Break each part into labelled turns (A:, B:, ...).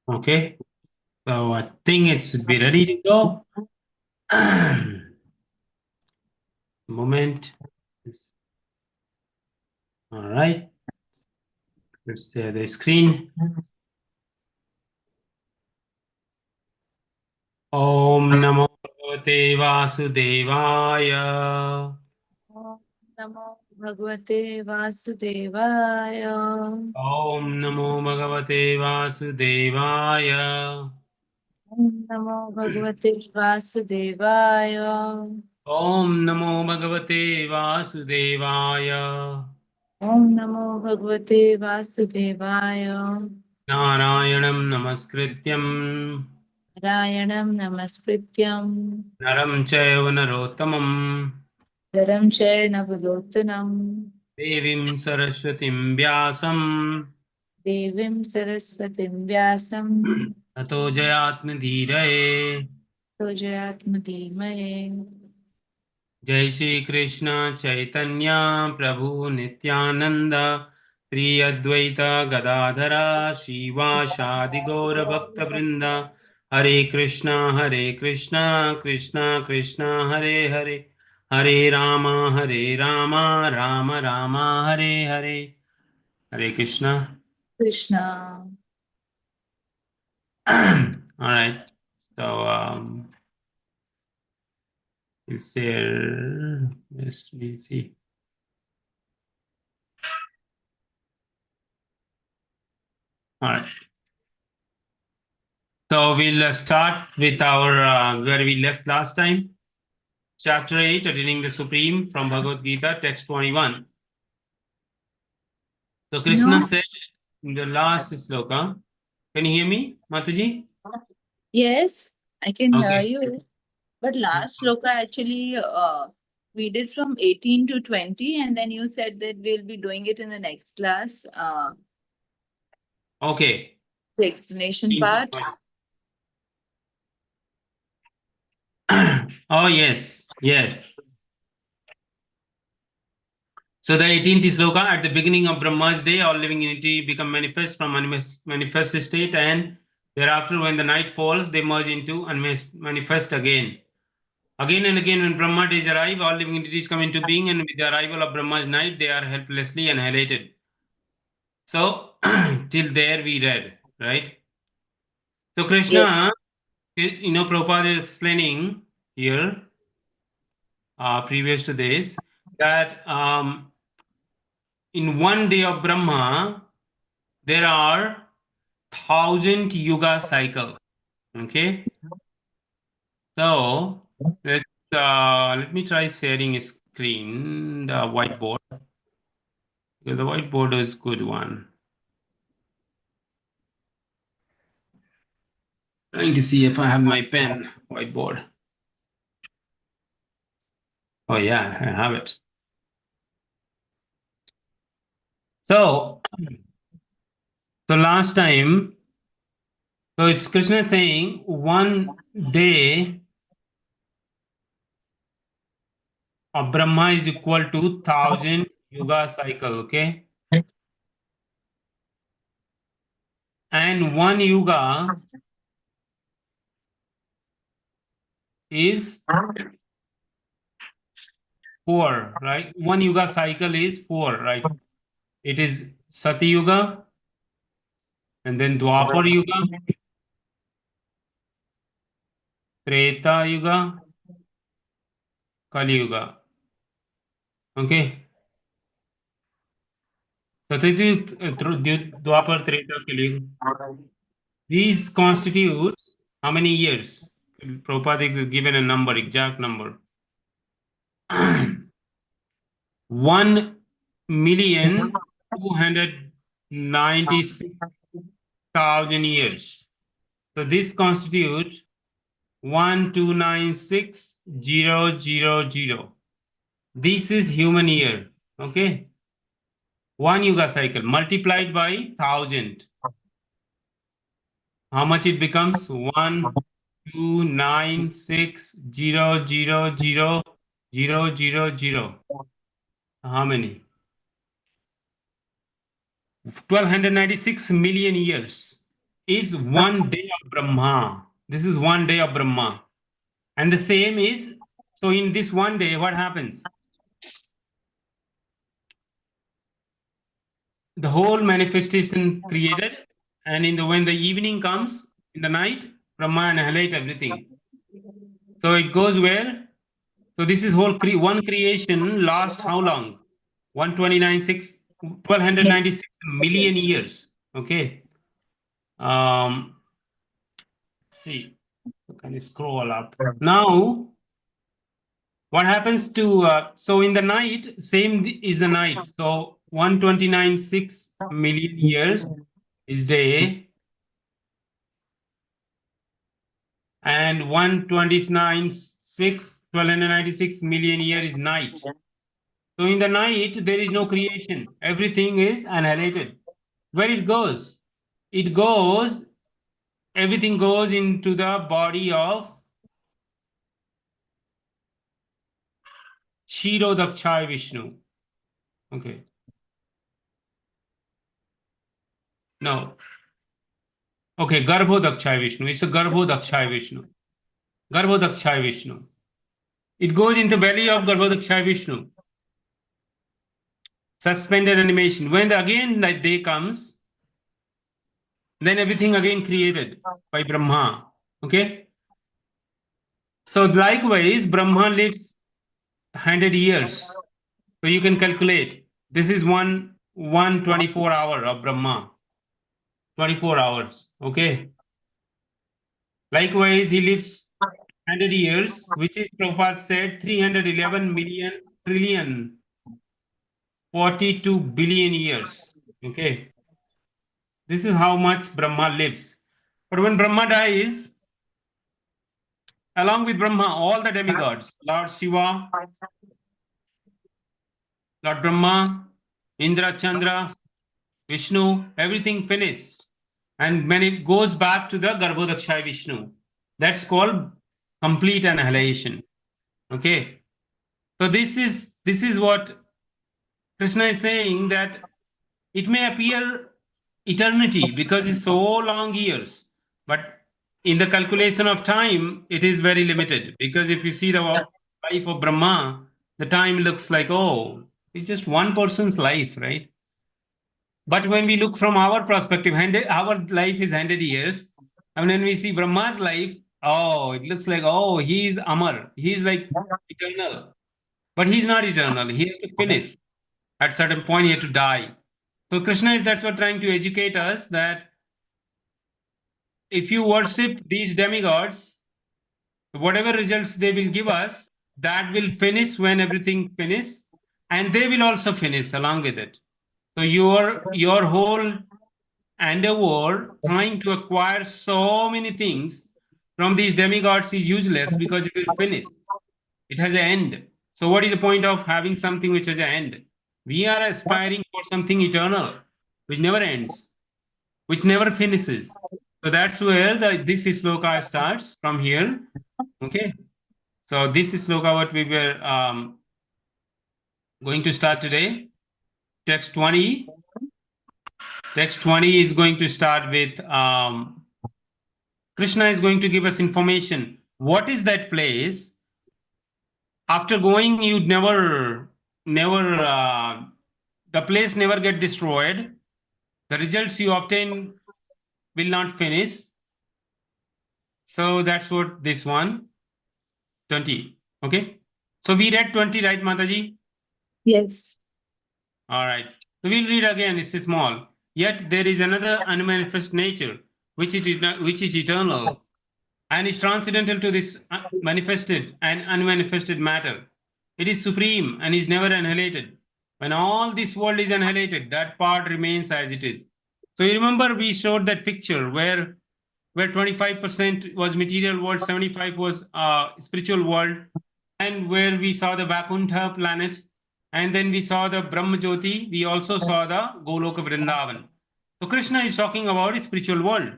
A: Okay, so I think it should be ready to go. Moment. All right, let's share the screen. Om Namo Bhagavate Vasudevaya.
B: Om Namo Bhagavate Vasudevaya.
A: Om Namo Bhagavate Vasudevaya.
B: Om Namo Bhagavate Vasudevaya.
A: Om Namo Bhagavate Vasudevaya.
B: Om Namo Bhagavate Vasudevaya.
A: Narayanam Namaskrityam
B: Narayanam Namaskrityam.
A: Naram Chaiva Narottamam
B: Dharam Chayana Navadottanam.
A: Devim Saraswatim Vyasam
B: Devim Saraswatim Vyasam.
A: Tato Jayatma Dhiraye.
B: Tojayatma Dhimaye.
A: Jai Shri Krishna Chaitanya Prabhu Nityananda Sri Advaita Gadadhara Shivashadi Gaura Bhakta Vrinda Hare Krishna Krishna Krishna Hare Hare Hare Rama Rama Rama Hare Hare Hare Krishna.
B: Krishna.
A: All right, so we'll share. Yes, we'll see. All right. So we'll start with our where we left last time. Chapter 8, Attaining the Supreme from Bhagavad Gita, text 21. So Krishna said in the last sloka, can you hear me, Mataji?
B: Yes, I can hear
A: Okay.
B: you. But last sloka actually we did from 18 to 20, and then you said that we'll be doing it in the next class.
A: Okay.
B: The explanation part.
A: Oh, yes. Yes. So the 18th sloka, at the beginning of Brahma's day, all living entity become manifest from manifest state, and thereafter when the night falls, they merge into manifest again. Again and again, when Brahma days arrive, all living entities come into being, and with the arrival of Brahma's night, they are helplessly annihilated. So, till there we read, right? So, Krishna, Prabhupada is explaining here, previous to this, that in one day of Brahma, there are 1,000 yuga cycles. Okay? So, let me try sharing a screen, the whiteboard. The whiteboard is good one. Trying to see if I have my pen whiteboard. Oh yeah, I have it. So last time, so it's Krishna saying one day of Brahma is equal to 1,000 yuga cycle, okay? And one yuga is 4, right? One yuga cycle is 4, right? It is Sati Yuga, and then Dwapar Yuga, Treta Yuga, Kali Yuga. Okay? Sati Dwapar, Treta, Kali Yuga. These constitutes how many years? Prabhupada is given a number, exact number. 1,296,000 years. So this constitutes 1,296,000. This is human year. Okay. One yuga cycle multiplied by 1,000. How much it becomes? 1,296,000,000. How many? 1,296 million years. is 1 day of Brahma. This is 1 day of Brahma. And the same is, so in this 1 day, what happens? The whole manifestation created, and when the evening comes, in the night, Brahma annihilate everything. So it goes where? So this is whole one creation last how long? 1296 million years. Okay. See, can you scroll up? Now, what happens to, so in the night, same is the night. So 129.6 million years is day, and 1296 million year is night. So in the night, there is no creation. Everything is annihilated. Where it goes? It goes, everything goes into the body of Kshirodakshaya Vishnu. Okay. No. Okay, Garbhodakshaya Vishnu. It's a Garbhodakshaya Vishnu. Garbhodakshaya Vishnu. It goes into belly of Garbhodakshaya Vishnu. Suspended animation. When again that day comes, then everything again created by Brahma. Okay. So likewise, Brahma lives 100 years. So you can calculate. This is 124 hour of Brahma. 24 hours. Okay. Likewise, he lives 100 years, which is Prabhupada said 311 million trillion 42 billion years. Okay. This is how much Brahma lives. But when Brahma dies, along with Brahma, all the demigods, Lord Shiva, Lord Brahma, Indra, Chandra, Vishnu, everything finished. And when it goes back to the Garbhodakshaya Vishnu, that's called complete annihilation. Okay. So this is what Krishna is saying, that it may appear eternity because it's so long years, but in the calculation of time, it is very limited. Because if you see the life of Brahma, the time looks like, oh, it's just one person's life, right? But when we look from our perspective, our life is 100 years. And when we see Brahma's life, oh, it looks like, oh, he's Amar. He's like eternal. But he's not eternal. He has to finish. At certain point, he had to die. So Krishna is that's what trying to educate us, that if you worship these demigods, whatever results they will give us, that will finish when everything finishes, and they will also finish along with it. So your whole endeavor trying to acquire so many things from these demigods is useless, because it will finish. It has an end. So what is the point of having something which has an end? We are aspiring for something eternal, which never ends, which never finishes. So that's where this sloka starts from here. Okay. So this is sloka what we were going to start today. Text 20. Text 20 is going to start with Krishna is going to give us information. What is that place? After going, you'd never, the place never get destroyed. The results you obtain will not finish. So that's what this one, 20. Okay. So we read 20, right, Mataji?
B: Yes.
A: All right. So we'll read again. It's small. Yet there is another unmanifest nature, which is eternal, and is transcendental to this manifested and unmanifested matter. It is supreme and is never annihilated. When all this world is annihilated, that part remains as it is. So you remember we showed that picture where 25% was material world, 75 was spiritual world, and where we saw the Vakuntha planet, and then we saw the Brahma Jyoti, we also saw the Goloka Vrindavan. So Krishna is talking about spiritual world,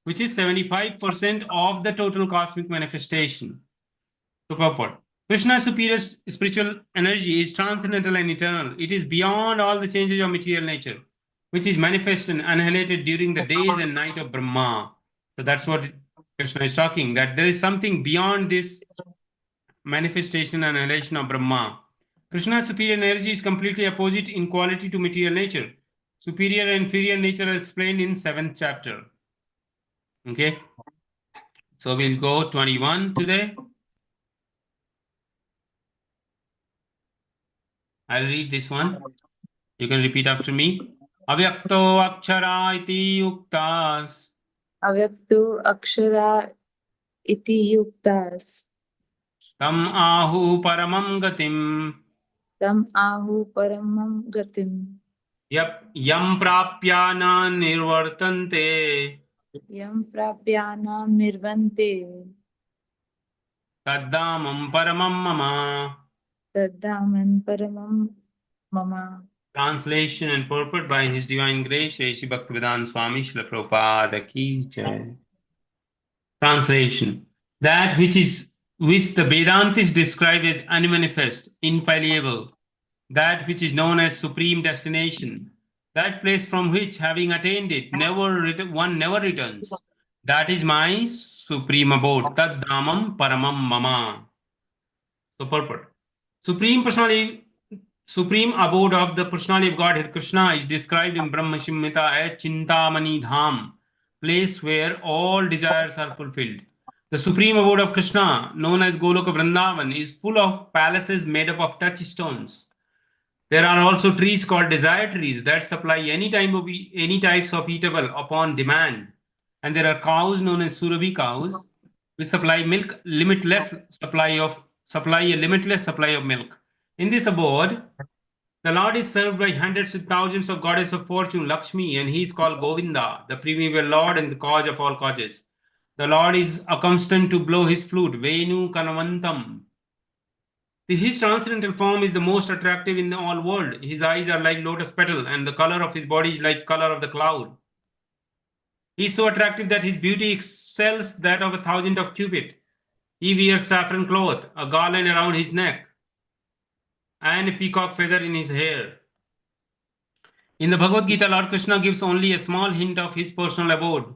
A: which is 75% of the total cosmic manifestation. So purport. Krishna's superior spiritual energy is transcendental and eternal. It is beyond all the changes of material nature, which is manifest and annihilated during the days and night of Brahma. So that's what Krishna is talking, that there is something beyond this manifestation and annihilation of Brahma. Krishna's superior energy is completely opposite in quality to material nature. Superior and inferior nature are explained in 7th chapter. Okay. So we'll go 21 today. I'll read this one. You can repeat after me. Avyakto akshara iti yuktas.
B: Avyaktu akshara iti yuktas.
A: Tam ahu paramam gatim.
B: Tam ahu paramam gatim.
A: Yam prapya na nirvartante.
B: Yam prapyanam nirvante.
A: Taddamam paramam mama.
B: Taddaman paramam mama.
A: Translation and purport by His Divine Grace, Shri Bhaktivedanta Swami Srila Prabhupada Ki Jai. Translation. That which the Vedantis describe as unmanifest, infallible, that which is known as supreme destination, that place from which, having attained it, one never returns. That is my supreme abode. Tad dhamam paramam mama. So purport. Supreme abode of the personality of Godhead Krishna is described in Brahma Samhita as Chintamani Dham, place where all desires are fulfilled. The supreme abode of Krishna, known as Goloka Vrindavan, is full of palaces made up of touchstones. There are also trees called desire trees that supply any types of eatable upon demand. And there are cows known as Surabhi cows, which supply a limitless supply of milk. In this abode, the Lord is served by hundreds and thousands of goddesses of fortune, Lakshmi, and he is called Govinda, the primeval Lord and the cause of all causes. The Lord is accustomed to blow his flute, Venu Kanavantam. His transcendental form is the most attractive in the all world. His eyes are like lotus petal, and the color of his body is like color of the cloud. He is so attractive that his beauty excels that of 1,000 of Cupid. He wears saffron cloth, a garland around his neck, and a peacock feather in his hair. In the Bhagavad Gita, Lord Krishna gives only a small hint of his personal abode,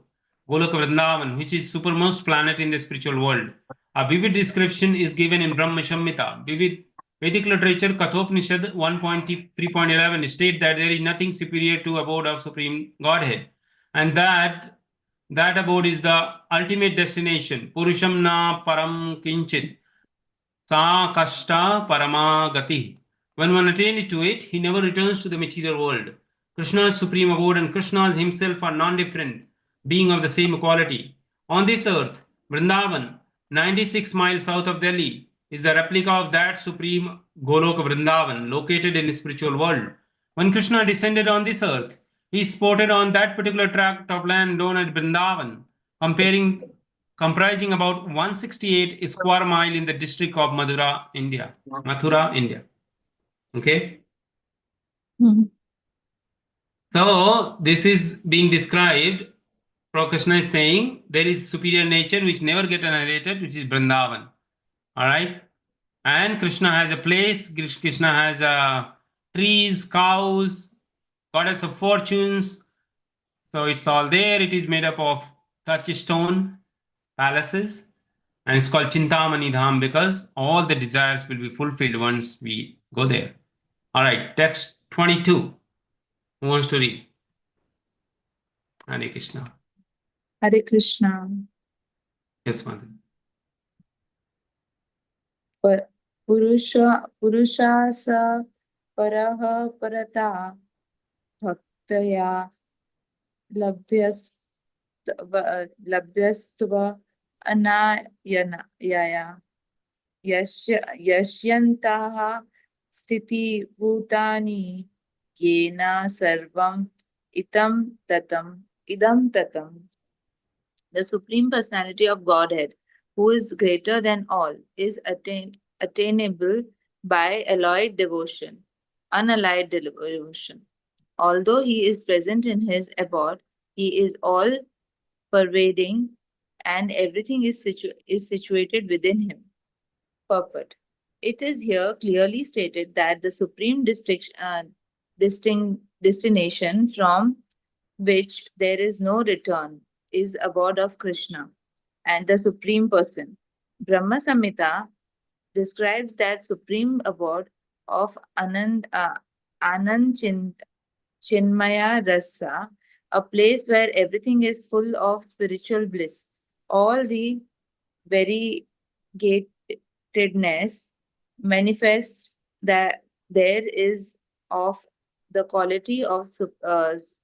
A: Goloka Vrindavan, which is supermost planet in the spiritual world. A vivid description is given in Brahma Samhita. Vedic literature, Kathopanishad 1.3.11 state that there is nothing superior to abode of Supreme Godhead, and that abode is the ultimate destination. Purusham na param kinchit, sa kashta paramagati. When one attains to it, he never returns to the material world. Krishna's supreme abode and Krishna himself are non-different, being of the same quality. On this earth, Vrindavan, 96 miles south of Delhi, is a replica of that supreme Goloka Vrindavan located in the spiritual world. When Krishna descended on this earth, he sported on that particular tract of land known as Vrindavan, comprising about 168 square mile in the district of Mathura, India. Okay. So this is being described. Krishna is saying there is superior nature which never get annihilated, which is Vrindavan. All right. And Krishna has a place. Krishna has trees, cows, goddess of fortunes. So it's all there. It is made up of touchstone palaces. And it's called Chintamani Dham because all the desires will be fulfilled once we go there. All right, text 22. Who wants to read? Hare Krishna.
B: Hare Krishna.
A: Yes, Mother.
B: Purusha sa paraha parata bhaktaya labhyastva anayaya yashyantaha sthiti bhutani yena sarvam idam tatam. The Supreme Personality of Godhead, who is greater than all, is attainable by unallied devotion. Although he is present in his abode, he is all pervading and everything is situated within him. Purport. It is here clearly stated that the supreme distinction destination from which there is no return, is abode of Krishna and the Supreme Person. Brahma Samhita describes that supreme abode of Anand Chinmaya Rasa, a place where everything is full of spiritual bliss. All the variegatedness manifests that there is of the quality of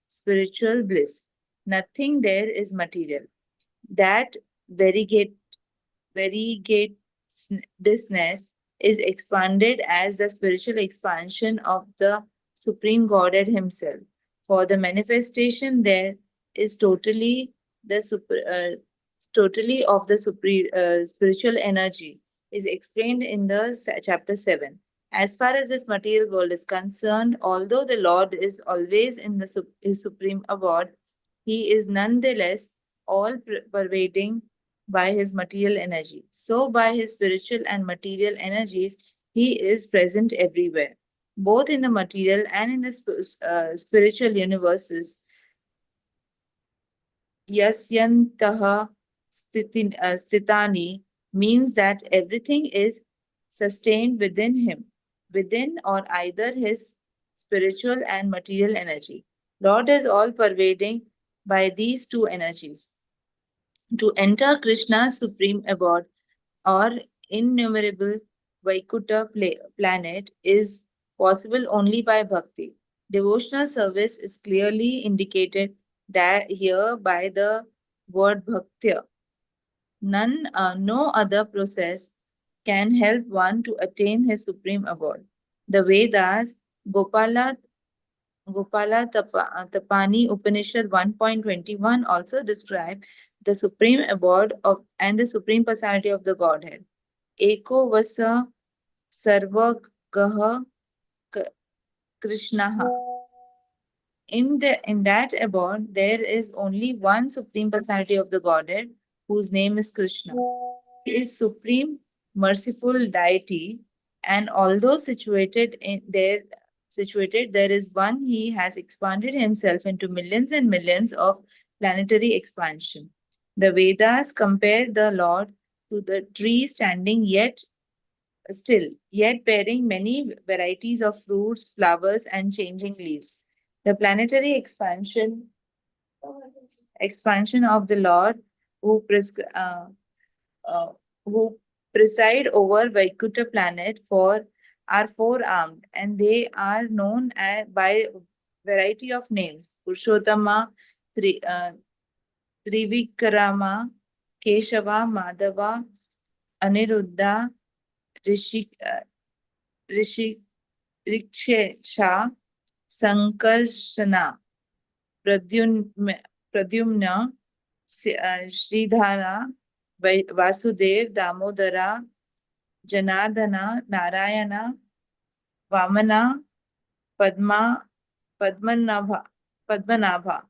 B: spiritual bliss. Nothing there is material. That variegate variegatedness is expanded as the spiritual expansion of the Supreme Godhead Himself. For the manifestation there is the totally of the spiritual energy is explained in the chapter 7. As far as this material world is concerned, although the Lord is always in his supreme abode, he is nonetheless all pervading by his material energy. So, by his spiritual and material energies, he is present everywhere, both in the material and in the spiritual universes. Yasyantaha stitani means that everything is sustained within him, within or either his spiritual and material energy. Lord is all pervading by these two energies. To enter Krishna's supreme abode or innumerable Vaikuntha planet is possible only by bhakti. Devotional service is clearly indicated that here by the word bhaktya. No other process can help one to attain his supreme abode. The Vedas, Gopala Tapani Upanishad 1.21 also describe the supreme abode of and the supreme personality of the Godhead. Eko vasa sarvagaha Krishnaha. In that abode, there is only one supreme personality of the Godhead, whose name is Krishna. He is supreme, merciful deity, and although situated, there is one. He has expanded himself into millions and millions of planetary expansion. The Vedas compare the Lord to the tree standing yet bearing many varieties of fruits, flowers, and changing leaves. The planetary expansion of the Lord who, uh, who preside over Vaikuntha planet are four-armed, and they are known by variety of names: Purushottama, Trivikrama, Keshava, Madhava, Aniruddha, Rishi, Rishi, Rikshesha, Sankarsana, Pradyumna, Sridhara, Vasudev, Damodara, Janardana, Narayana, Vamana, Padma, Padmanabha, Padmanabha.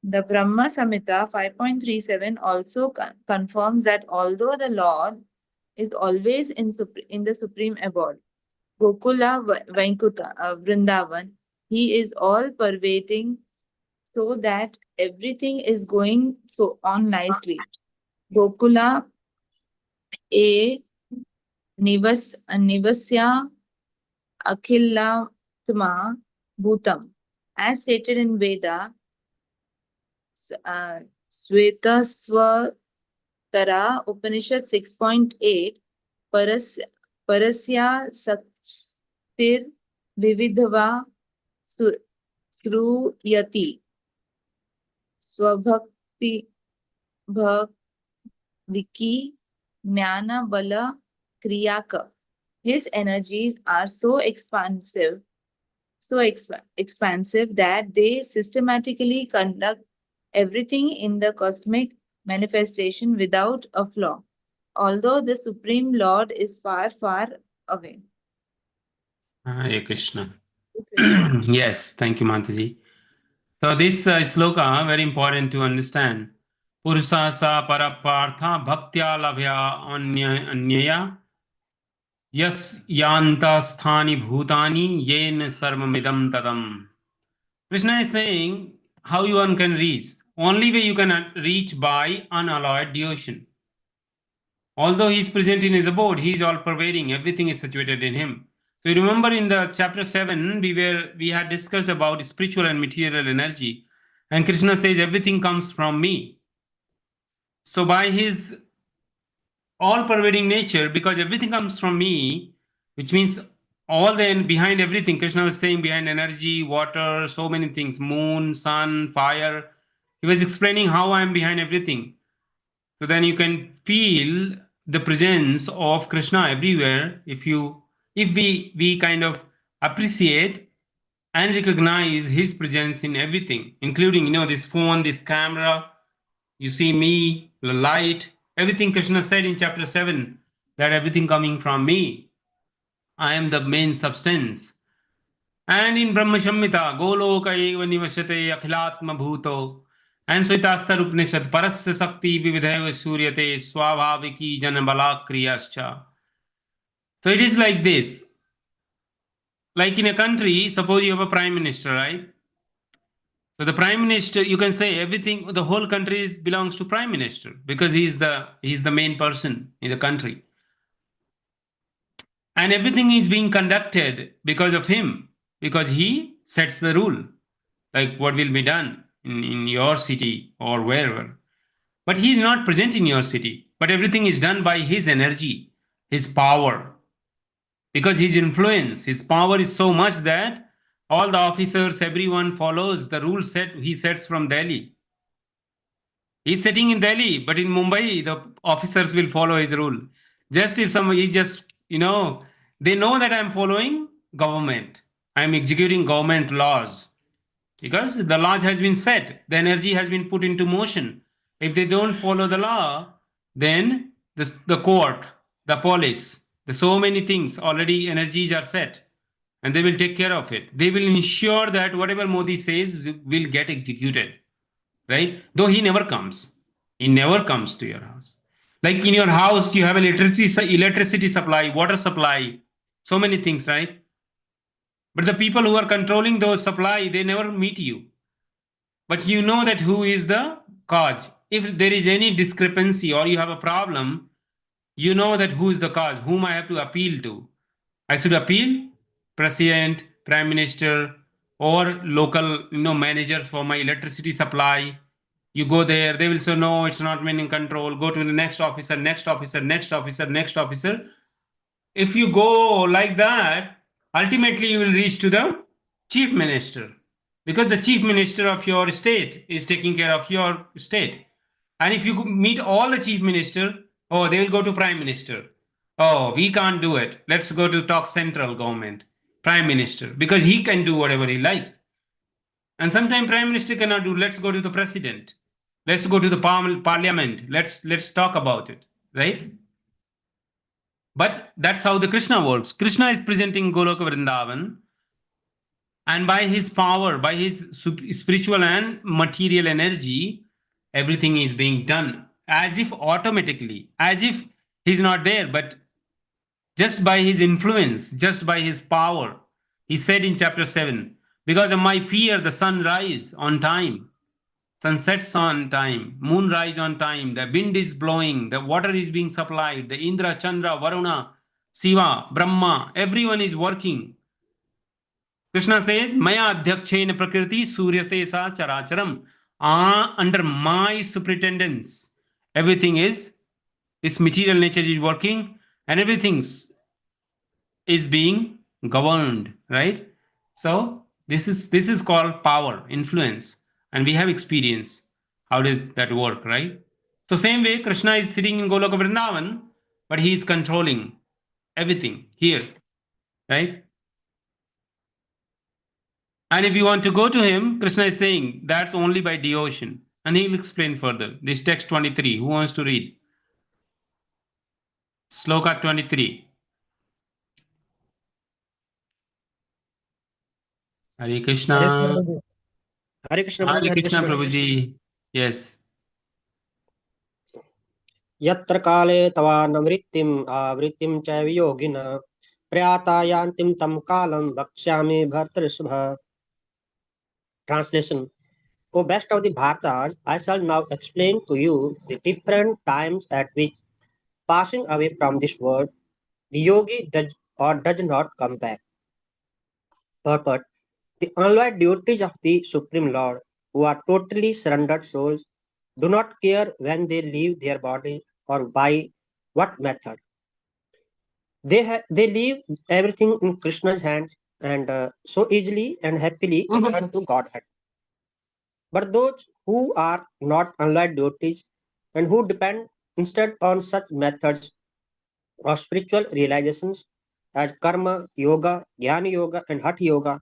B: The Brahma Samhita 5.37 also confirms that although the Lord is always in the supreme abode, Gokula Vaikuntha, Vrindavan, he is all pervading so that everything is going so on nicely. Gokula A Nivasya Akhilatma Bhutam. As stated in Veda, Sveta Tara Upanishad 6.8 Parasya Saktir Vividhava Sruyati Swabhakti Viki Jnana Bala Kriyaka. His energies are expansive that they systematically conduct everything in the cosmic manifestation without a flaw, although the Supreme Lord is far, far away.
A: Hare Krishna.
B: Krishna.
A: Yes, thank you, Mataji. So this sloka very important to understand. Purusha sa parapartha bhaktya labhya anyaya yas yanta sthani bhutani yen sarvamidam tadam. Krishna is saying how one can reach. Only way you can reach by unalloyed devotion. Although he is present in his abode, he is all pervading. Everything is situated in him. So you remember in the chapter 7, we had discussed about spiritual and material energy, and Krishna says everything comes from me. So by his all pervading nature, because everything comes from me, which means all the behind everything, Krishna was saying behind energy, water, so many things, moon, sun, fire. He was explaining how I am behind everything. So then you can feel the presence of Krishna everywhere if we kind of appreciate and recognize his presence in everything, including this phone, this camera, you see me, the light, everything. Krishna said in chapter 7 that everything coming from me. I am the main substance. And in Brahma Samhita, Goloka eva nivasate akhilatma bhuto. And Suitastar Upanishad, Parasya Sakti Vividheva Suryate Swabhaviki Janabala Kriyascha. So it is like this. Like in a country, suppose you have a prime minister, right? So the prime minister, you can say everything, the whole country belongs to prime minister because he's the main person in the country. And everything is being conducted because of him, because he sets the rule, like what will be done in your city or wherever. But he is not present in your city, but everything is done by his energy, his power, because his influence, his power is so much that all the officers, everyone follows the rules set he sets from Delhi. He's sitting in Delhi, but in Mumbai, the officers will follow his rule. Just if somebody they know that I'm following government, I'm executing government laws because the law has been set, the energy has been put into motion. If they don't follow the law, then the court, the police, the so many things already energies are set and they will take care of it. They will ensure that whatever Modi says will get executed, right? Though he never comes. He never comes to your house. Like in your house, you have electricity supply, water supply, so many things, right? But the people who are controlling those supply, they never meet you. But you know that who is the cause. If there is any discrepancy or you have a problem, you know that who is the cause, whom I have to appeal to. I should appeal president, prime minister, or local managers for my electricity supply. You go there, they will say no, it's not men in control. Go to the next officer, next officer, next officer, next officer. If you go like that, ultimately you will reach to the chief minister because the chief minister of your state is taking care of your state. And if you meet all the chief minister, oh, they will go to prime minister. Oh, we can't do it. Let's go to talk central government, prime minister, because he can do whatever he like. And sometimes prime minister cannot do. Let's go to the president. Let's go to the parliament. Let's talk about it, right? But that's how the Krishna works. Krishna is presenting Goloka Vrindavan, and by his power, by his spiritual and material energy, everything is being done as if automatically, as if he's not there, but just by his influence, just by his power. He said in chapter 7, because of my fear, the sun rise on time, sun sets on time, moon rise on time, the wind is blowing, the water is being supplied, the Indra, Chandra, Varuna, Shiva, Brahma, everyone is working. Krishna says, Maya adhyakshena prakriti suryate sa characharam. Under my superintendence, everything this material nature is working and everything is being governed, right? So this is called power, influence, and we have experience. How does that work, right? So same way, Krishna is sitting in Goloka Vrindavan, but he is controlling everything here, right? And if you want to go to him, Krishna is saying that's only by devotion. And he will explain further. This text 23. Who wants to read? Sloka 23. Hare
C: Hare Krishna
A: Krishna.
C: Prabhu. Hare Krishna Prabhu.
A: Hare
C: Hare
A: Krishna
C: Krishna.
A: Prabhuji. Yes.
C: यत्र काले तवानवृत्तिम् आवृत्तिं च वियोगिनः प्रयाता यान्तिं तं कालं वक्ष्यामि भर्तृषभ Translation. O best of the Bharatas, I shall now explain to you the different times at which, passing away from this world, the yogi does or does not come back. Purport. The unlawed duties of the Supreme Lord, who are totally surrendered souls, do not care when they leave their body or by what method. They leave everything in Krishna's hands and so easily and happily return to Godhead. But those who are not unlawed duties and who depend instead on such methods of spiritual realizations as karma, yoga, jnana yoga, and hatha yoga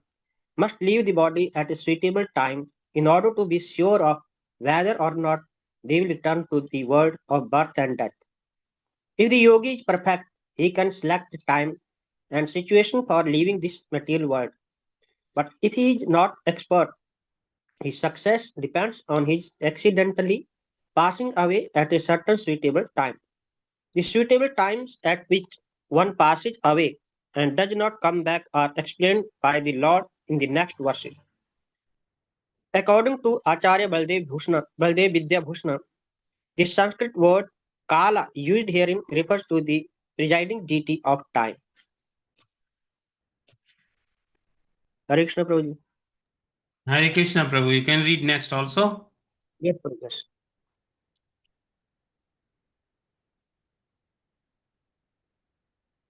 C: must leave the body at a suitable time in order to be sure of whether or not they will return to the world of birth and death. If the yogi is perfect, he can select the time and situation for leaving this material world. But if he is not expert, his success depends on his accidentally passing away at a certain suitable time. The suitable times at which one passes away and does not come back are explained by the Lord in the next verses. According to Acharya Baldev Vidya Bhushna, the Sanskrit word Kala used herein refers to the presiding deity of time. Hare Krishna Prabhuji.
A: Hare Krishna, Prabhu. You can read next also.
C: Yes, Prabhu. Yes.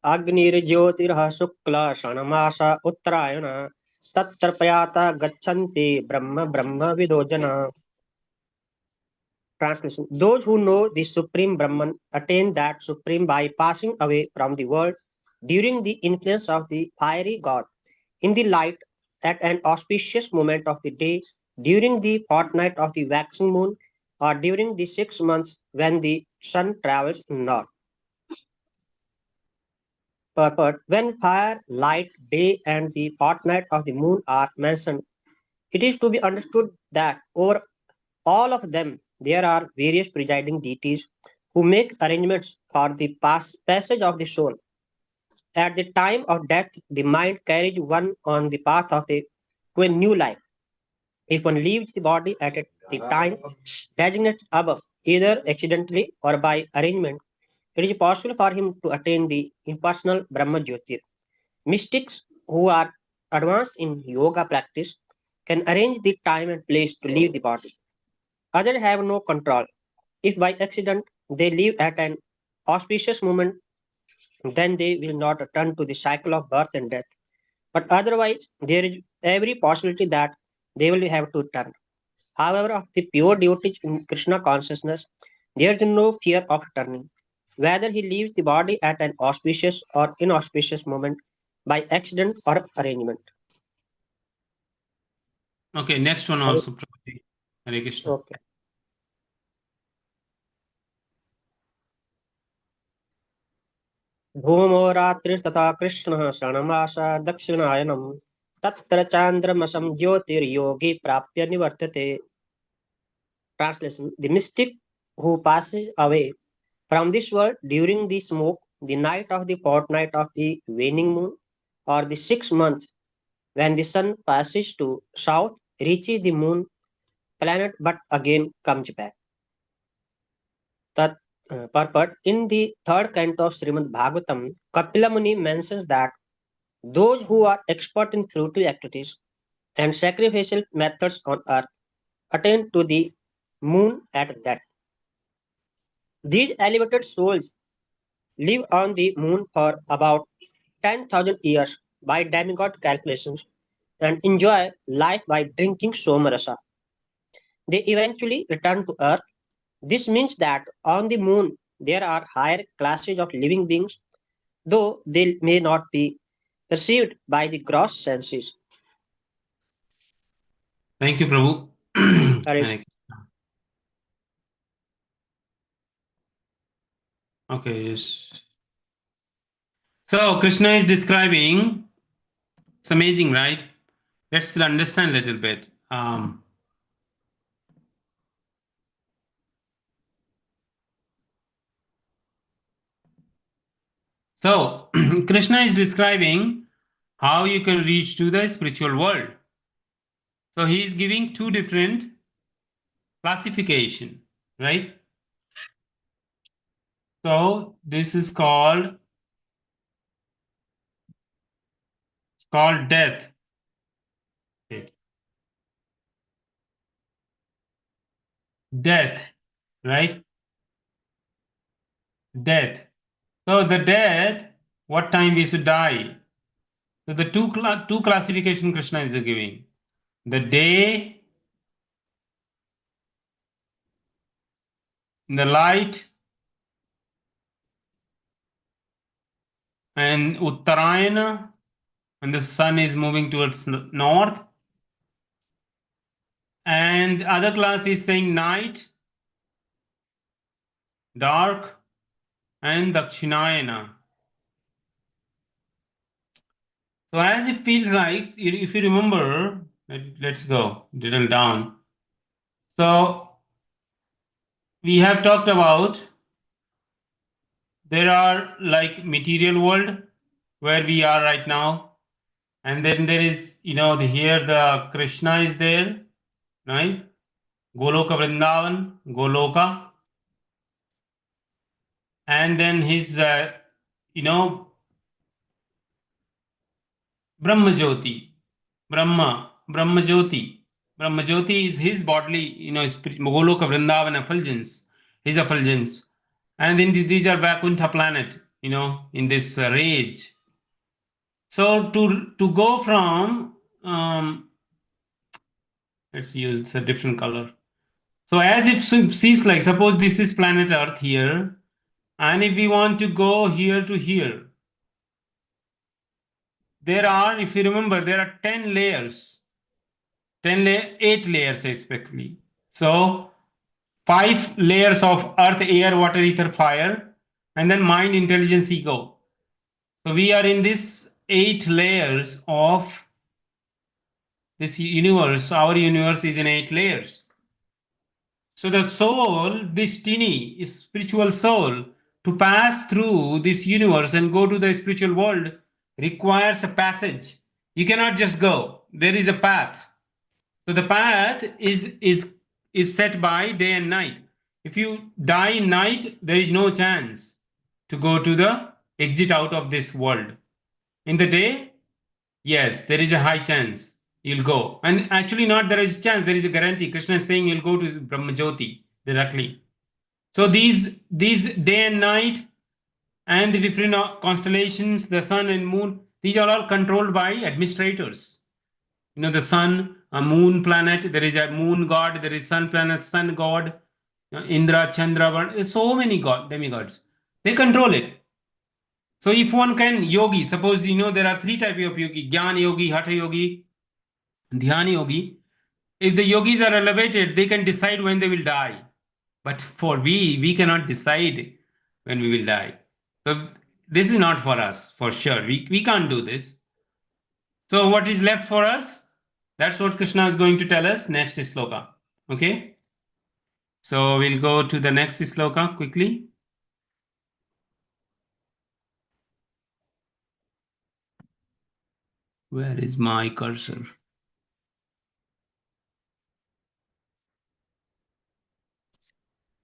C: अग्निर्ज्योतिरः शुक्ल षण्मास उत्तरायण तत्र प्रयाता गच्छन्ति ब्रह्म ब्रह्म विदो जना. Translation. Those who know the Supreme Brahman attain that Supreme by passing away from the world during the influence of the fiery god, in the light, at an auspicious moment of the day, during the fortnight of the waxing moon, or during the 6 months when the sun travels north. Purport. When fire, light, day, and the fortnight of the moon are mentioned, it is to be understood that over all of them there are various presiding deities who make arrangements for the passage of the soul. At the time of death, the mind carries one on the path to a new life. If one leaves the body at the time designated above, either accidentally or by arrangement, it is possible for him to attain the impersonal Brahma Jyotir. Mystics who are advanced in yoga practice can arrange the time and place to leave the body. Others have no control. If by accident they leave at an auspicious moment, then they will not return to the cycle of birth and death. But otherwise, there is every possibility that they will have to return. However, of the pure devotees in Krishna consciousness, there is no fear of returning. Whether he leaves the body at an auspicious or inauspicious moment, by accident or arrangement.
A: Okay, next one also, Prabhu. Hare Krishna.
C: Okay. धूमो रात्रिस्तथा कृष्णः षण्मास दक्षिणायनम् तत्र चान्द्रमसं ज्योतिर्योगी प्राप्य निवर्तते. Translation. The mystic who passes away from this world during the smoke, the night of the fortnight of the waning moon, or the 6 months when the sun passes to south, reaches the moon planet but again comes back. Tat, purport. In the third canto of Srimad Bhagavatam, Kapila Muni mentions that those who are expert in fruitive activities and sacrificial methods on earth attain to the moon at death. These elevated souls live on the moon for about 10,000 years by demigod calculations and enjoy life by drinking somarasa. They eventually return to earth. This means that on the moon there are higher classes of living beings, though they may not be perceived by the gross senses.
A: Thank you, Prabhu.
C: Hare
A: Hare Krishna. Okay, yes. So Krishna is describing, it's amazing, right? Let's understand a little bit. So Krishna is describing how you can reach to the spiritual world. So he is giving two different classification, right? So this is called, it's called death. Death, right? Death. So the death, what time we should die? So the two classification Krishna is giving. The day, the light, and Uttarayana, and the sun is moving towards north. And other class is saying night, dark, and Dakshinayana. So as it feels like, if you remember, let's go little down. So we have talked about there are like material world where we are right now, and then there is, here the Krishna is there, right? Goloka Vrindavan, Goloka, and then his, Brahmajyoti, Brahmajyoti. Brahmajyoti is his bodily, Goloka Vrindavan effulgence, his effulgence. And then these are Vaikuntha planet, in this rage. So to go from, let's use a different color. So as if sees like, suppose this is planet Earth here, and if we want to go here to here, there are, if you remember, there are 10 layers, 8 layers especially. So 5 layers of earth, air, water, ether, fire, and then mind, intelligence, ego. So we are in this 8 layers of this universe. Our universe is in 8 layers. So the soul, this tiny spiritual soul, to pass through this universe and go to the spiritual world requires a passage. You cannot just go. There is a path. So the path is set by day and night. If you die in night, there is no chance to go to the exit out of this world. In the day, yes, there is a high chance you'll go. And actually, not there is a chance, there is a guarantee. Krishna is saying you'll go to Brahmajyoti directly. So these day and night and the different constellations, the sun and moon, these are all controlled by administrators. The sun, a moon planet, there is a moon god, there is sun planet, sun god, Indra, Chandra, so many demigods. They control it. So if one can, yogi, suppose there are 3 types of yogi: Jnana yogi, Hatha yogi, Dhyana yogi. If the yogis are elevated, they can decide when they will die. But for we cannot decide when we will die. So this is not for us, for sure. We can't do this. So what is left for us? That's what Krishna is going to tell us next sloka. Okay. So we'll go to the next sloka quickly. Where is my cursor?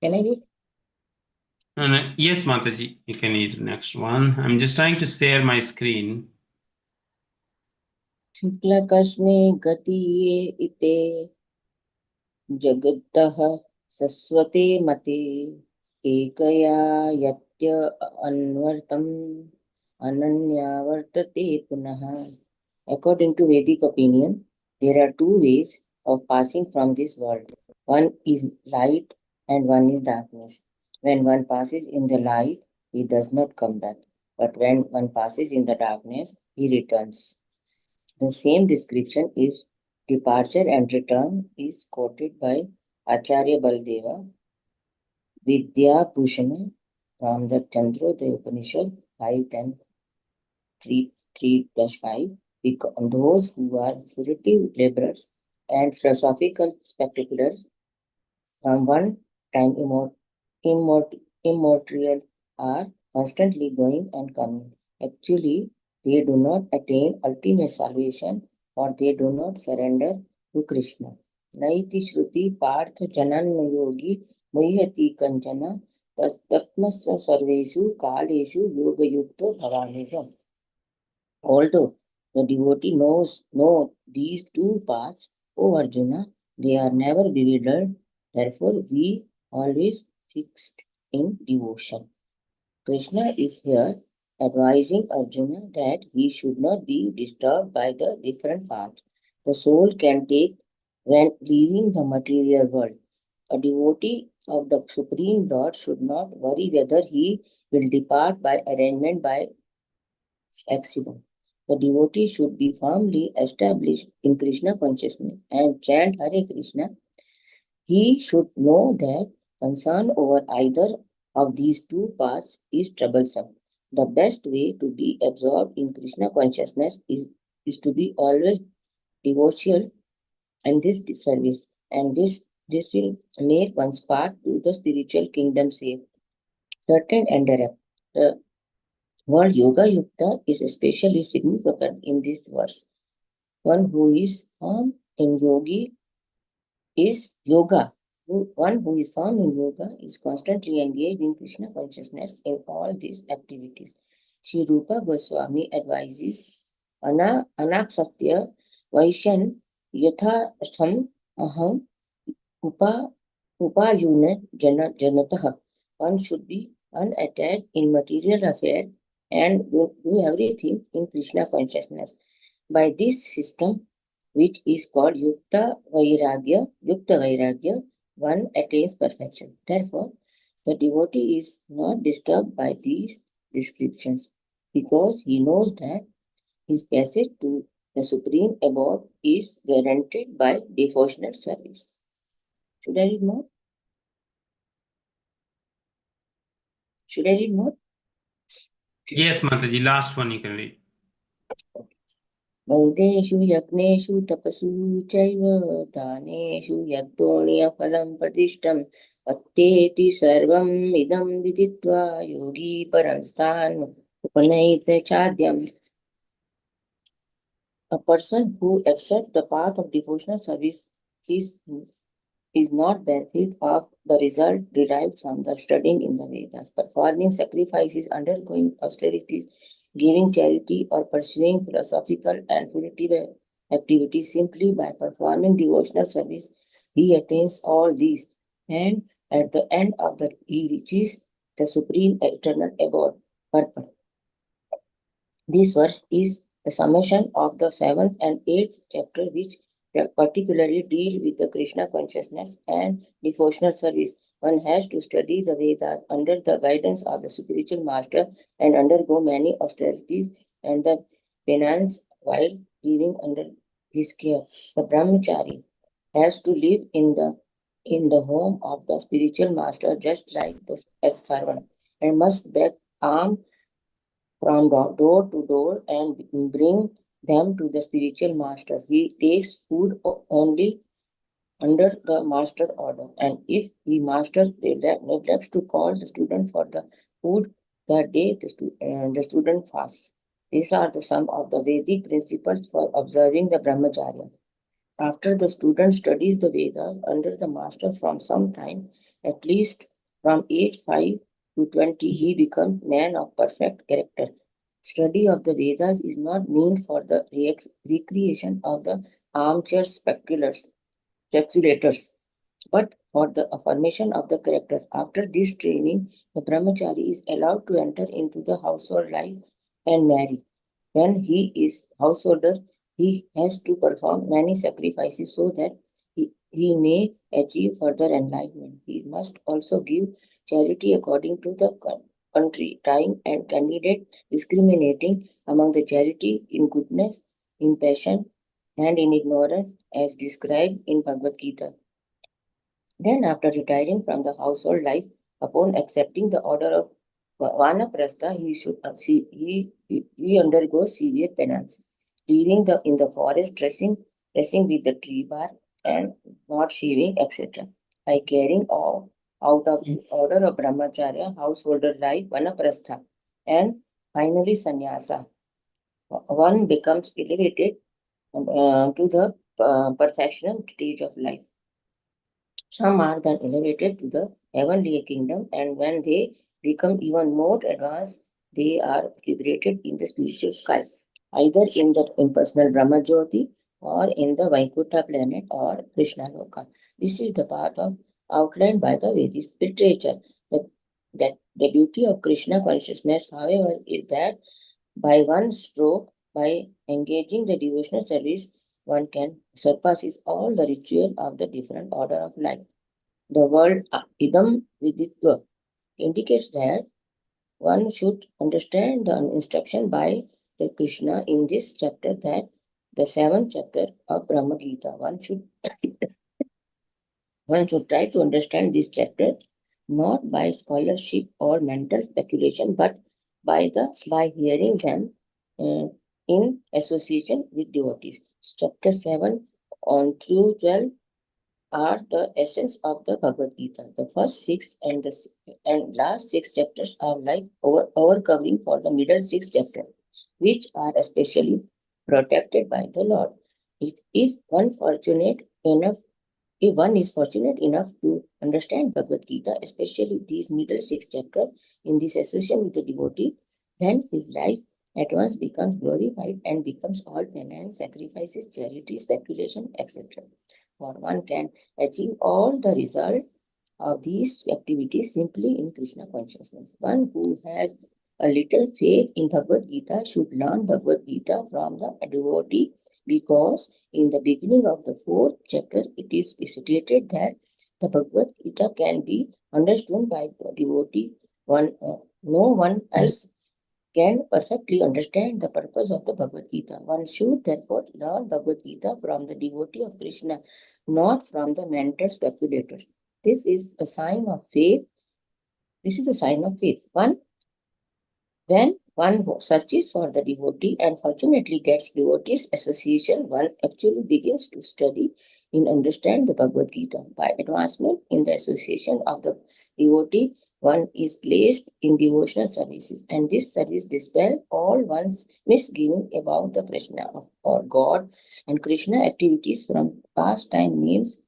D: Can I read?
A: No. Yes, Mataji, you can read the next one. I'm just trying to share my screen.
D: शुक्लकर्ष्णे गतीये इते जगतः सस्वते मते एकया यत्य अन्वर्तम् ananya vartate punaha. According to Vedic opinion, there are 2 ways of passing from this world. One is light and one is darkness. When one passes in the light, he does not come back. But when one passes in the darkness, he returns. The same description is departure and return is quoted by Acharya Baldeva Vidya Bhushana from the Chandrodaya Upanishad 5.10.3.5. Those who are furtive laborers and philosophical spectaculars from one time immortal are constantly going and coming. Actually, they do not attain ultimate salvation, or they do not surrender to to Krishna. Naiti Shruti Partha Jananma Yogi Muhyati Kanchana Tatmasya Sarveshu Kaleshu Yoga Yukta Bhavaneva. Although the devotee know these two paths, O Arjuna, they are never bewildered. Therefore, we always fixed in devotion. Krishna is here advising Arjuna that he should not be disturbed by the different paths the soul can take when leaving the material world. A devotee of the Supreme Lord should not worry whether he will depart by arrangement by accident. The devotee should be firmly established in Krishna consciousness and chant Hare Krishna. He should know that concern over either of these two paths is troublesome. The best way to be absorbed in Krishna consciousness is to be always devotional and this service, and this will make one's path to the spiritual kingdom safe, certain and direct. The word Yoga Yukta is especially significant in this verse. One who is firm in yogi is yoga. One who is firm in yoga is constantly engaged in Krishna consciousness in all these activities. Sri Rupa Goswami advises Anaksatya Vaishan Yatha Sam Aham Upa Upayuna Janatah. One should be unattached in material affairs and do everything in Krishna consciousness. By this system, which is called Yukta Vairagya, one attains perfection. Therefore, the devotee is not disturbed by these descriptions because he knows that his passage to the supreme abode is guaranteed by devotional service. Should I read more? Should I read more?
A: Yes, Mataji, last one you can read.
D: Mandeshu yagneshu tapasu chaiva daneshu yagdoniya pradishtam atteti sarvam idam viditva yogi paranstan upanayita chadyam. A person who accepts the path of devotional service is not benefit of the result derived from the studying in the Vedas, performing sacrifices, undergoing austerities, giving charity, or pursuing philosophical and spiritual activities. Simply by performing devotional service, he attains all these, and at the end of the he reaches the supreme eternal abode purpose. This verse is the summation of the 7th and 8th chapter, which particularly deal with the Krishna consciousness and devotional service. One has to study the Vedas under the guidance of the spiritual master and undergo many austerities and the penance while living under his care. The brahmachari has to live in the home of the spiritual master just like the servant and must beg alms from door to door and bring them to the spiritual master. He takes food only under the master order, and if the master neglects to call the student for the food, that day the student fasts. These are the some of the Vedic principles for observing the brahmacharya. After the student studies the Vedas under the master from some time, at least from age 5 to 20, he becomes man of perfect character. Study of the Vedas is not meant for the recreation of the armchair speculators, but for the affirmation of the character. After this training, the brahmachari is allowed to enter into the household life and marry. When he is householder, he has to perform many sacrifices so that he may achieve further enlightenment. He must also give charity according to the country, time, and candidate, discriminating among the charity in goodness, in passion, and in ignorance, as described in Bhagavad Gita. Then, after retiring from the household life, upon accepting the order of Vanaprastha, he undergoes severe penance, living in the forest, dressing with the tree bark, and not shaving, etc. By carrying out of the order of Brahmacharya, householder life, Vanaprastha, and finally sannyasa, one becomes elevated to the perfectional stage of life. Some are then elevated to the heavenly kingdom, and when they become even more advanced, they are liberated in the spiritual sky, either in the impersonal Brahma Jyoti or in the Vaikuntha planet or Krishna Loka. This is the path of outlined by the Vedic literature. That the beauty of Krishna consciousness, however, is that by one stroke, by engaging the devotional service, one can surpasses all the ritual of the different order of life. The word idam viditva indicates that one should understand the instruction by the Krishna in this chapter, that the seventh chapter of Brahma Gita. One should try to understand this chapter not by scholarship or mental speculation, but by hearing them in association with devotees. Chapter 7 on through 12 are the essence of the Bhagavad Gita. The first six and last six chapters are like over covering for the middle six chapters, which are especially protected by the Lord. If one fortunate enough if one is fortunate enough to understand Bhagavad Gita, especially these middle six chapters in this association with the devotee, then his life at once becomes glorified and becomes all penance, sacrifices, charity, speculation, etc. For one can achieve all the result of these activities simply in Krishna consciousness. One who has a little faith in Bhagavad Gita should learn Bhagavad Gita from the devotee, because in the beginning of the fourth chapter it is stated that the Bhagavad Gita can be understood by the devotee. No one else can perfectly understand the purpose of the Bhagavad Gita. One should therefore learn Bhagavad Gita from the devotee of Krishna, not from the mental speculators. This is a sign of faith. When one searches for the devotee and fortunately gets devotees association, one actually begins to study and understand the Bhagavad Gita. By advancement in the association of the devotee, one is placed in devotional services, and this service dispels all one's misgiving about the Krishna or God and Krishna activities from pastime names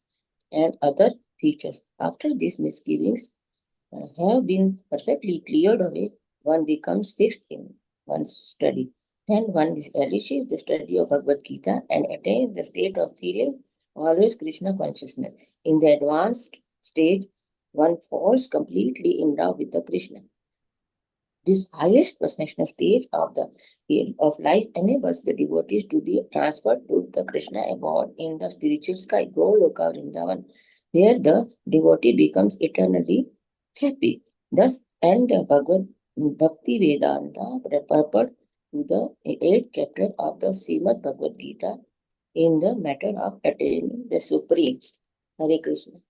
D: and other features. After these misgivings have been perfectly cleared away, one becomes fixed in one's study. Then one relishes the study of Bhagavad Gita and attains the state of feeling always Krishna consciousness. In the advanced stage, one falls completely in love with the Krishna. This highest perfectional stage of life enables the devotees to be transferred to the Krishna abode in the spiritual sky, Goloka Vrindavan, where the devotee becomes eternally happy. Thus, and the Bhakti Vedanta purport to the 8th chapter of the Srimad Bhagavad Gita in the matter of attaining the Supreme. Hare Krishna.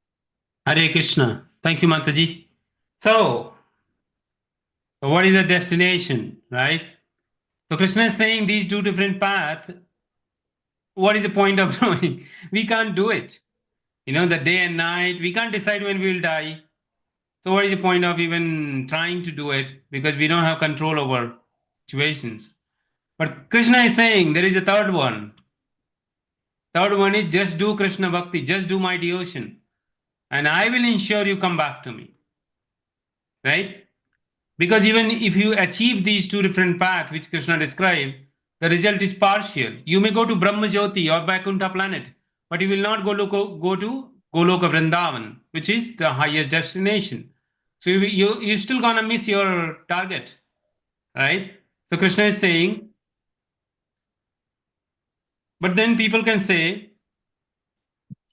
A: Hare Krishna. Thank you, Mataji. So, what is the destination, right? So Krishna is saying these two different paths. What is the point of doing? We can't do it. The day and night, we can't decide when we will die. So what is the point of even trying to do it? Because we don't have control over situations. But Krishna is saying there is a third one. Third one is just do Krishna Bhakti, just do my devotion, and I will ensure you come back to me. Right? Because even if you achieve these two different paths which Krishna described, the result is partial. You may go to Brahma Jyoti or Vaikuntha planet, but you will not go to Goloka Vrindavan, which is the highest destination. So you're still gonna miss your target, right? So Krishna is saying, but then people can say,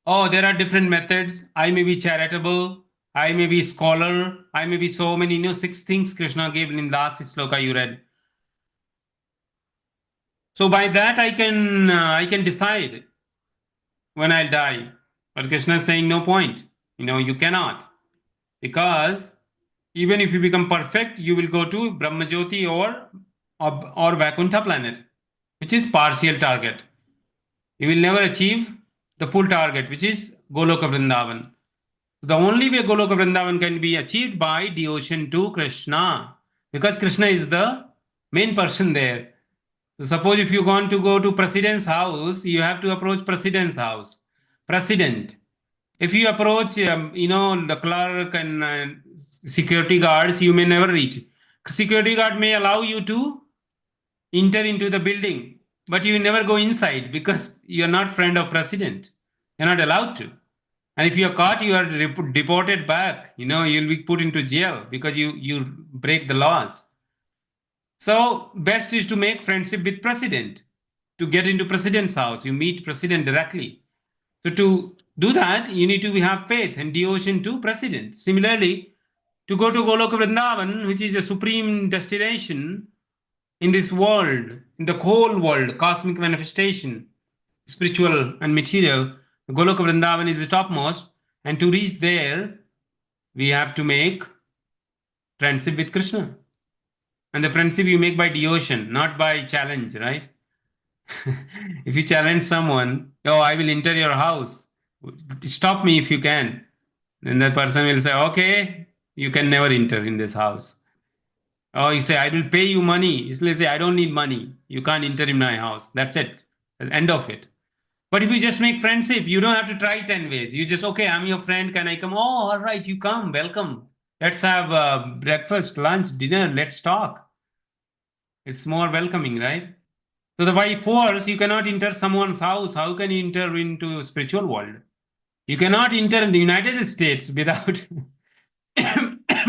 A: oh, there are different methods. I may be charitable, I may be scholar, I may be so many, 6 things Krishna gave in last sloka you read. So by that I can decide when I'll die. But Krishna is saying no point. You cannot, because even if you become perfect, you will go to Brahma Jyoti or Vaikuntha planet, which is partial target. You will never achieve the full target, which is Goloka Vrindavan. The only way Goloka Vrindavan can be achieved by devotion to Krishna, because Krishna is the main person there. So suppose if you want to go to president's house, you have to approach president's house. President. If you approach, the clerk and security guards, you may never reach. Security guard may allow you to enter into the building, but you never go inside because you're not friend of president. You're not allowed to. And if you're caught, you are deported back. You'll be put into jail because you break the laws. So best is to make friendship with president. To get into president's house, you meet president directly. So to do that, you need to have faith and devotion to president. Similarly, to go to Goloka Vrindavan, which is a supreme destination in this world, in the whole world, cosmic manifestation, spiritual and material, Goloka Vrindavan is the topmost. And to reach there, we have to make friendship with Krishna. And the friendship you make by devotion, not by challenge, right? If you challenge someone, oh, I will enter your house, stop me if you can. Then that person will say, okay, you can never enter in this house. Oh, you say, I will pay you money. He'll say, I don't need money. You can't enter in my house. That's it. End of it. But if you just make friendship, you don't have to try 10 ways. You just, okay, I'm your friend. Can I come? Oh, all right, you come. Welcome. Let's have breakfast, lunch, dinner. Let's talk. It's more welcoming, right? So by force, you cannot enter someone's house. How can you enter into spiritual world? You cannot enter in the United States without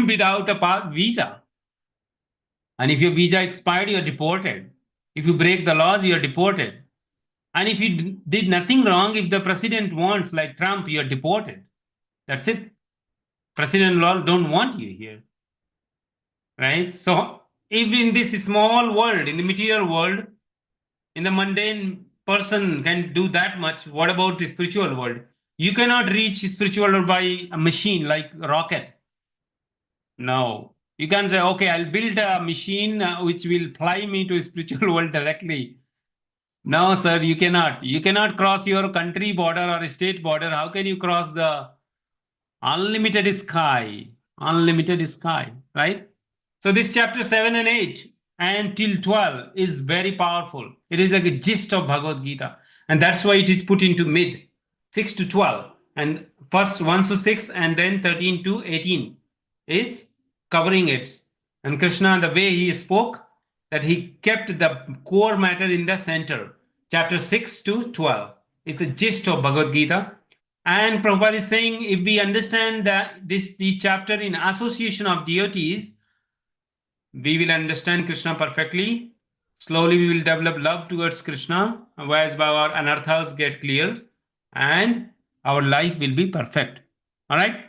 A: without a visa. And if your visa expired, you are deported. If you break the laws, you are deported. And if you did nothing wrong, if the president wants, like Trump, you are deported. That's it. President law don't want you here. Right? So if in this small world, in the material world, in the mundane person can do that much, what about the spiritual world? You cannot reach spiritual world by a machine like a rocket. No. You can say, okay, I'll build a machine which will fly me to spiritual world directly. No, sir, you cannot. You cannot cross your country border or state border. How can you cross the unlimited sky? Unlimited sky, right? So this chapter 7 and 8 and till 12 is very powerful. It is like a gist of Bhagavad Gita. And that's why it is put into mid, 6 to 12. And first 1 to 6 and then 13 to 18 is covering it. And Krishna, the way he spoke, that he kept the core matter in the center. Chapter 6 to 12 is the gist of Bhagavad Gita. And Prabhupada is saying, if we understand the chapter in association of deities, we will understand Krishna perfectly. Slowly we will develop love towards Krishna, whereas our anarthas get clear and our life will be perfect. All right.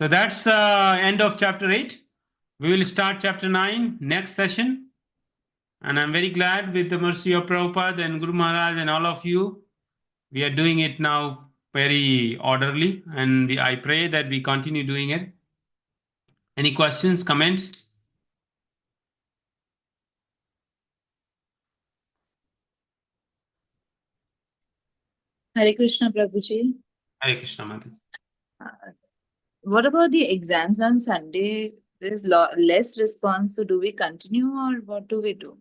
A: So that's end of chapter 8. We will start chapter 9 next session. And I'm very glad with the mercy of Prabhupada and Guru Maharaj and all of you. We are doing it now very orderly, and I pray that we continue doing it. Any questions, comments?
B: Hare Krishna, Prabhuji.
A: Hare Krishna, Mataji.
B: What about the exams on Sunday? There's less response, so do we continue or what do we do?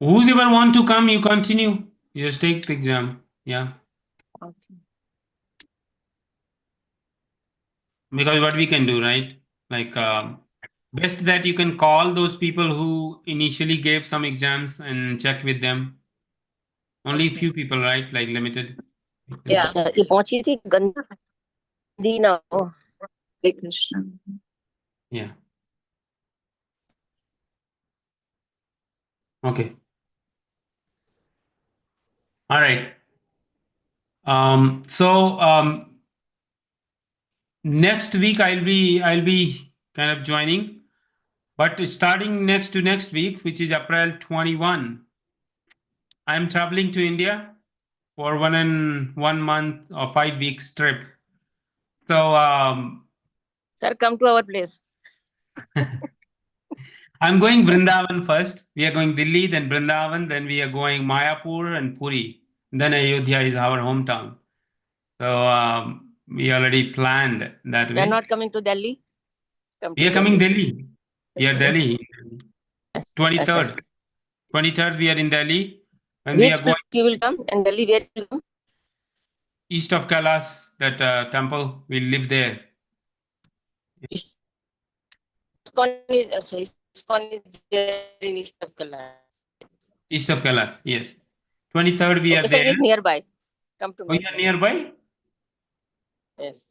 A: Whoever want to come, you continue. You just take the exam. Yeah.
B: Okay.
A: Because what we can do, right? Like best that you can call those people who initially gave some exams and check with them. Only few people, right? Like limited.
B: Yeah.
D: ये पहुंची थी गंदी ना हो.
B: Hare Krishna.
A: Yeah. Okay. All right. So next week I'll be kind of joining, but starting next week, which is April 21, I'm traveling to India for 1 month or 5 weeks trip. So
D: Sir, come to our place.
A: I'm going Vrindavan first. We are going Delhi, then Vrindavan, then we are going Mayapur and Puri. Then Ayodhya is our hometown. So we already planned that
D: We are
A: way.
D: not coming to Delhi.
A: We are coming Delhi. We are Delhi. 23rd. 23rd, we are in Delhi. And we
D: Which
A: are going
D: place you will come? And Delhi, where you will come?
A: east of Kailash, that temple. We live there.
D: ISKCON is there in East of Kailash.
A: East of Kailash, yes. 23rd, we are
D: Okay, sir,
A: there.
D: it is nearby. Come to
A: Oh,
D: my
A: you are nearby?
D: Yes.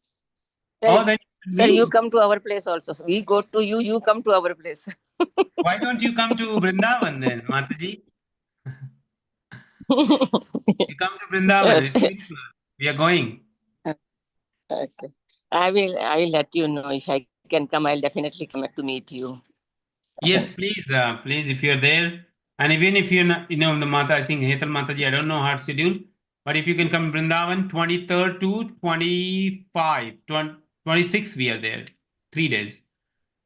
A: Oh,
D: Sir,
A: then
D: sir, you
A: me.
D: come to our place also. So we go to you, you come to our place.
A: Why don't you come to Vrindavan then, Mataji? You come to Vrindavan.
D: Yes.
A: It's very close. We are going.
D: Okay. I will let you know if I can come. I'll definitely come to meet you.
A: Yes, please, please, if you're there, and even if you're not, the Mata, I think Hetal Mataji, I don't know her schedule, but if you can come Vrindavan, 23rd to 25, 26, we are there, 3 days.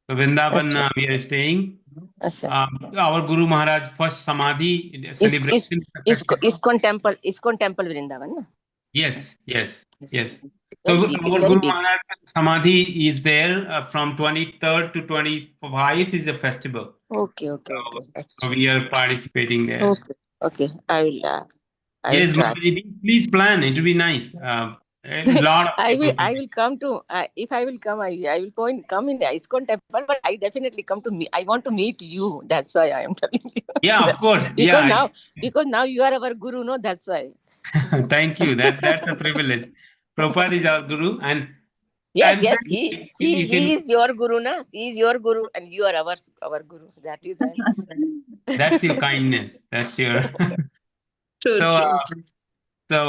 A: So Vrindavan,
D: Acha.
A: we are staying.
D: Acha.
A: Our Guru Maharaj first Samadhi celebration.
D: ISKCON temple Vrindavan. Na?
A: Yes, yes, yes.
D: Very
A: So
D: big. It's
A: our
D: very
A: Guru
D: big.
A: Maharaj Samadhi is there from 23rd to 25 is a festival.
D: Okay, okay,
A: So,
D: okay.
A: so we are participating there.
D: Okay, okay. I will
A: Yes,
D: try.
A: Mataji, please plan. It will be nice. A lot of
D: I
A: people.
D: will come to if I will come, I will come in the ISKCON temple, but I definitely come to me. I want to meet you. That's why I am telling you.
A: Yeah, of course.
D: because
A: Yeah.
D: now because now you are our guru, no? That's why.
A: Thank you. That's a privilege. Prabhupada is our guru, and
D: Yes,
A: I'm
D: yes.
A: saying you
D: He
A: can.
D: is your guru, na? He is your guru, and you are our guru. That is that.
A: That's your kindness. That's your.
B: True,
A: So,
B: true.
A: so,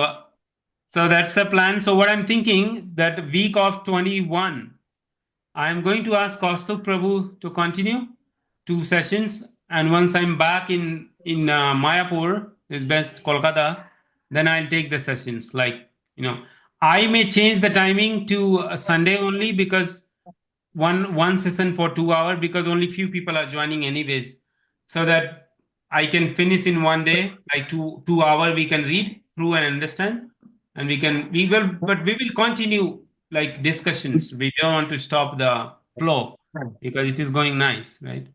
A: so that's the plan. So what I'm thinking that week of 21. I'm going to ask Kaustubh Prabhu to continue 2 sessions, and once I'm back in Mayapur, is best Kolkata, then I'll take the sessions. Like I may change the timing to Sunday only because one session for 2 hours because only few people are joining anyways, so that I can finish in one day, like two hour we can read through and understand, and we will continue like discussions. We don't want to stop the flow because it is going nice, right?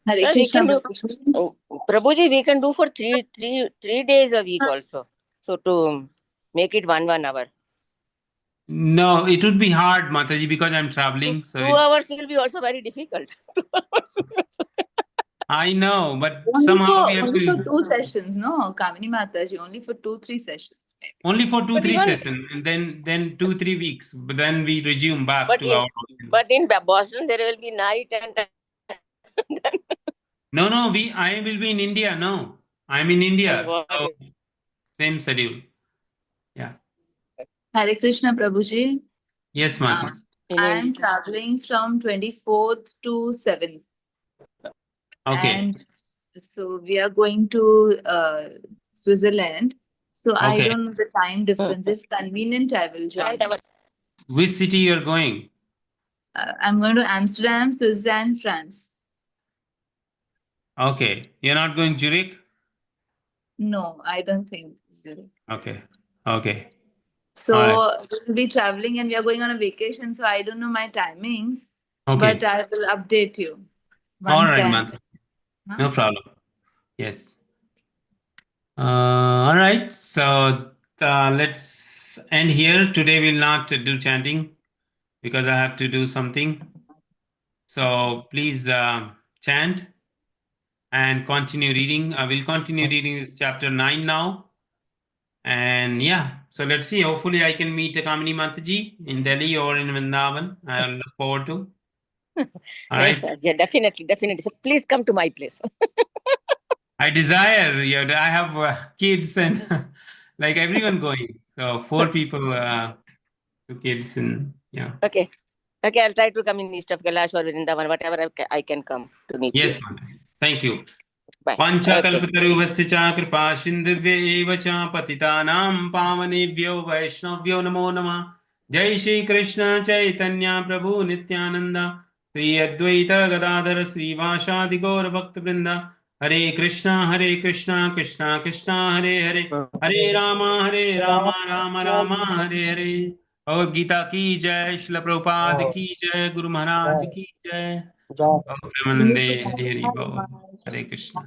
B: Hare
D: Sir, we
B: Krishna.
D: can do. Prabhuji, we can do for three days a week also. So to make it one hour.
A: No, it would be hard, Mataji, because I'm traveling. So
D: 2 hours will be also very difficult. 2 hours will be also-
A: I know, but
B: Only
A: somehow
B: for
A: we have
B: only for
A: to
B: 2 sessions, no, Kamini Mataji, only for 2-3 sessions. Maybe.
A: only for two
D: But
A: three
D: even
A: sessions, and then 2 3 weeks. But then we resume back
D: but
A: to
D: in
A: our.
D: but in Boston there will be night and
A: No, I will be in India. No, I'm in
D: and
A: India.
D: what
A: So
D: is
A: same schedule. Yeah.
B: Hare Krishna Prabhuji.
A: Yes,
B: Um,
A: Mata.
D: in
B: I am
D: India.
B: traveling from 24th to 7th.
A: Okay.
B: And so we are going to Switzerland. So I
A: Okay.
B: don't know the time difference. If convenient, I will join.
D: And our
A: Which city you're going?
B: I'm going to Amsterdam, Switzerland, France.
A: Okay. You're not going Zurich?
B: No, I don't think Zurich.
A: Okay. Okay.
B: So
A: All right.
B: we'll be traveling and we are going on a vacation. So I don't know my timings, but
A: Okay.
B: I will update you
A: All
B: once
A: right,
B: I.
A: Mata.
B: Huh?
A: No problem. Yes. All right. So let's end here. Today we'll not do chanting because I have to do something. So please chant and continue reading. I will continue reading this chapter 9 now. And yeah, so let's see. Hopefully, I can meet Kamini Mataji in Delhi or in Vrindavan. I look forward to. All
D: yes,
A: right.
D: sir. Yeah, definitely. So please come to my place.
A: I desire. I have kids and like everyone going. So 4 people, 2 kids, and yeah.
D: Okay. Okay, I'll try to come in East of Kailash or Vrindavan, whatever I can come to meet you.
A: Yes, Mataji. Thank you.
D: Bye. Okay.
A: वाञ्छाकल्पतरुभ्यश्च च कृपासिन्धुभ्य एव च पतितानां पावनेभ्यो वैष्णव्यो नमो नमः। जय श्री कृष्ण चैतन्य प्रभु नित्यानंद श्री अद्वैत गदाधर श्रीवासादि गौर भक्तवृंद। हरे कृष्णा कृष्णा कृष्णा हरे हरे, हरे राम राम हरे हरे। भगवद गीता की जय, श्रील प्रभुपाद की जय, गुरु महाराज की जय।
C: जय
A: Om Premanande, Hari Hari Bol. Hare Krishna.